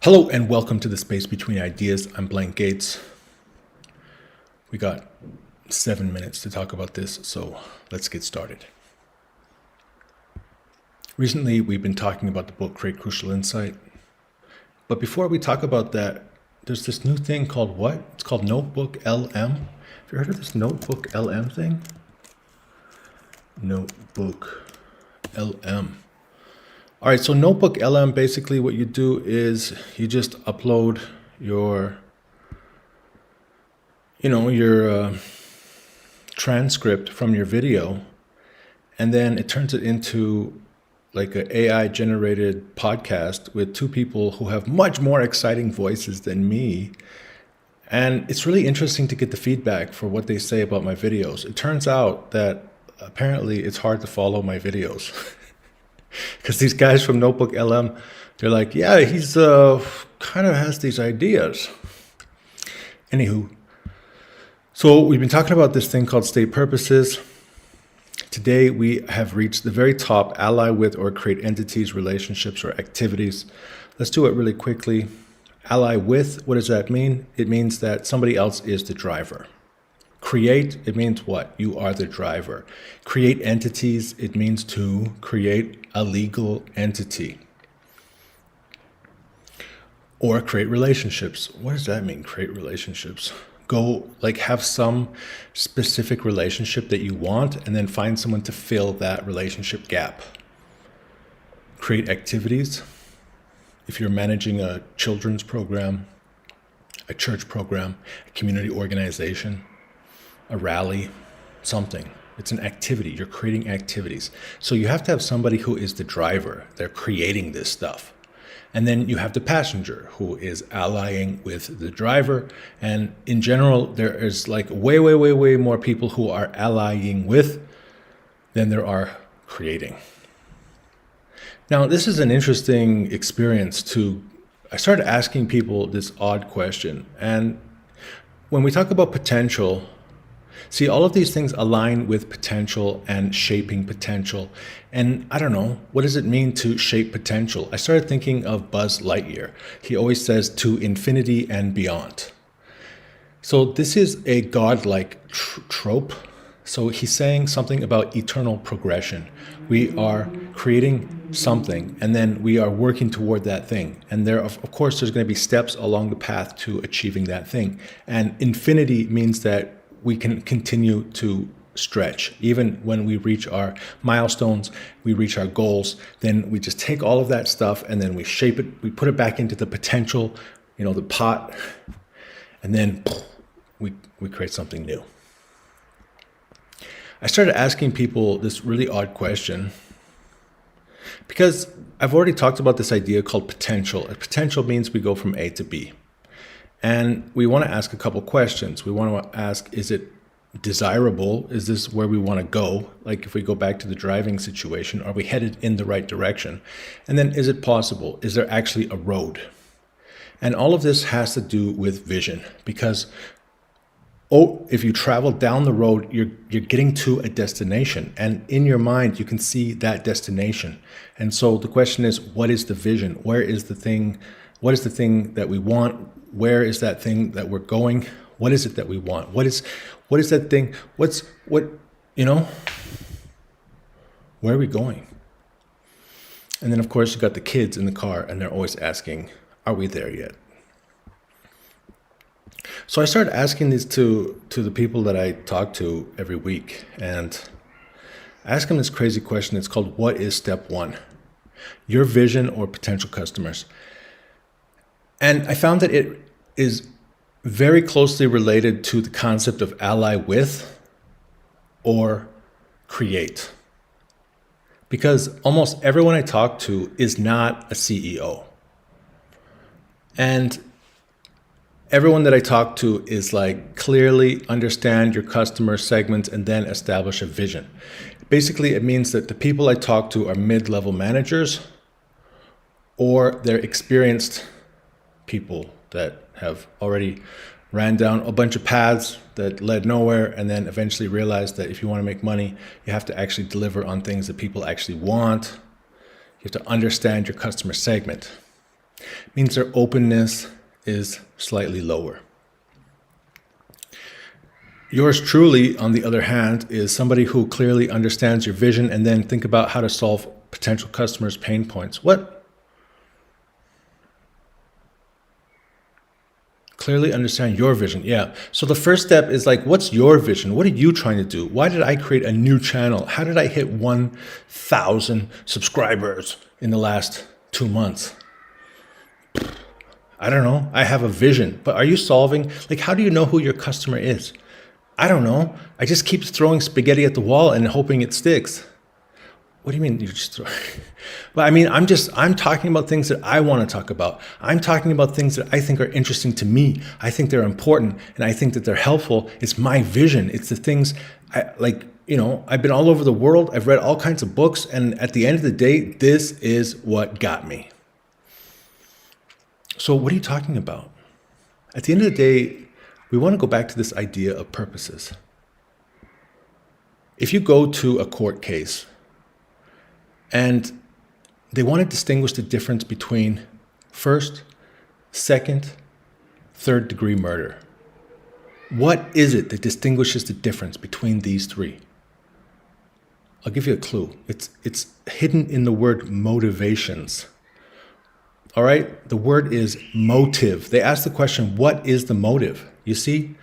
Hello and welcome to the Space Between Ideas. I'm Blank Gates. We got 7 minutes to talk about this, so let's get started. Recently, we've been talking about the book Create Crucial Insight. But before we talk about that, there's this new thing called what? It's called Notebook LM. Have you heard of this Notebook LM thing? Notebook LM. All right, so Notebook LM, basically what you do is you just upload your transcript from your video, and then it turns it into like an AI generated podcast with two people who have much more exciting voices than me. And it's really interesting to get the feedback for what they say about my videos. It turns out that apparently it's hard to follow my videos. Because these guys from Notebook LM, they're like, yeah, he's kind of has these ideas. Anywho, so we've been talking about this thing called state purposes. Today we have reached the very top: ally with or create entities, relationships, or activities. Let's do it really quickly. Ally with, what does that mean? It means that somebody else is the driver. Create, it means what? You are the driver. Create entities, it means to create a legal entity. Or create relationships. What does that mean, create relationships? Go, like, have some specific relationship that you want and then find someone to fill that relationship gap. Create activities. If you're managing a children's program, a church program, a community organization, a rally, something. It's an activity. You're creating activities. So you have to have somebody who is the driver. They're creating this stuff. And then you have the passenger who is allying with the driver. And in general, there is like way more people who are allying with than there are creating. Now, this is an interesting experience too. I started asking people this odd question. And when we talk about potential, see, all of these things align with potential and shaping potential. And I don't know, what does it mean to shape potential? I started thinking of Buzz Lightyear. He always says to infinity and beyond. So this is a godlike trope. So he's saying something about eternal progression. We are creating something and then we are working toward that thing. And there, of course, there's going to be steps along the path to achieving that thing. And infinity means that we can continue to stretch. Even when we reach our milestones, we reach our goals, then we just take all of that stuff and then we shape it, we put it back into the potential, the pot, and then we create something new. I started asking people this really odd question because I've already talked about this idea called potential. Potential means we go from A to B. And we want to ask a couple questions. We want to ask, is it desirable? Is this where we want to go? Like if we go back to the driving situation, are we headed in the right direction? And then is it possible? Is there actually a road? And all of this has to do with vision because, if you travel down the road, you're getting to a destination. And in your mind, you can see that destination. And so the question is, what is the vision? Where is the thing? What is the thing that we want? Where is that thing that we're going? What is it that we want? What is that thing? Where are we going? And then of course you got the kids in the car and they're always asking, are we there yet? So I started asking this to the people that I talk to every week, and I ask them this crazy question. It's called, what is step one? Your vision or potential customers. And I found that it is very closely related to the concept of ally with or create. Because almost everyone I talk to is not a CEO. And everyone that I talk to is like, clearly understand your customer segments and then establish a vision. Basically, it means that the people I talk to are mid-level managers or they're experienced people that have already ran down a bunch of paths that led nowhere and then eventually realized that if you want to make money, you have to actually deliver on things that people actually want. You have to understand your customer segment. Means their openness is slightly lower. Yours truly, on the other hand, is somebody who clearly understands your vision and then think about how to solve potential customers' pain points. What? Clearly understand your vision. Yeah. So the first step is like, what's your vision? What are you trying to do? Why did I create a new channel? How did I hit 1,000 subscribers in the last 2 months? I don't know. I have a vision, but are you solving? Like, how do you know who your customer is? I don't know. I just keep throwing spaghetti at the wall and hoping it sticks. What do you mean you just throw? But I mean, I'm talking about things that I want to talk about. I'm talking about things that I think are interesting to me. I think they're important and I think that they're helpful. It's my vision. It's the things I like, I've been all over the world. I've read all kinds of books. And at the end of the day, this is what got me. So what are you talking about? At the end of the day, we want to go back to this idea of purposes. If you go to a court case and they want to distinguish the difference between first, second, third degree murder, what is it that distinguishes the difference between these three? I'll give you a clue. It's hidden in the word motivations. All right? The word is motive. They ask the question, what is the motive? You see,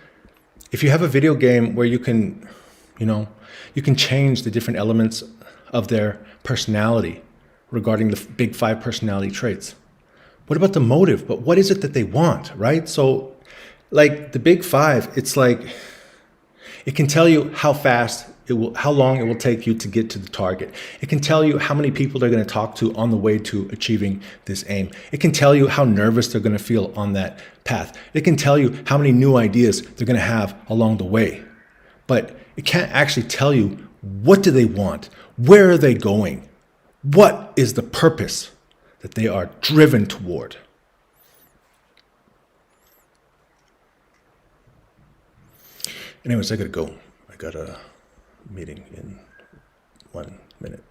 if you have a video game where you can change the different elements of their personality regarding the big 5 personality traits. What about the motive? But what is it that they want, right? So like the big 5, it's like, it can tell you how long it will take you to get to the target. It can tell you how many people they're going to talk to on the way to achieving this aim. It can tell you how nervous they're going to feel on that path. It can tell you how many new ideas they're going to have along the way. But it can't actually tell you, what do they want? Where are they going? What is the purpose that they are driven toward? Anyways, I gotta go. I got a meeting in 1 minute.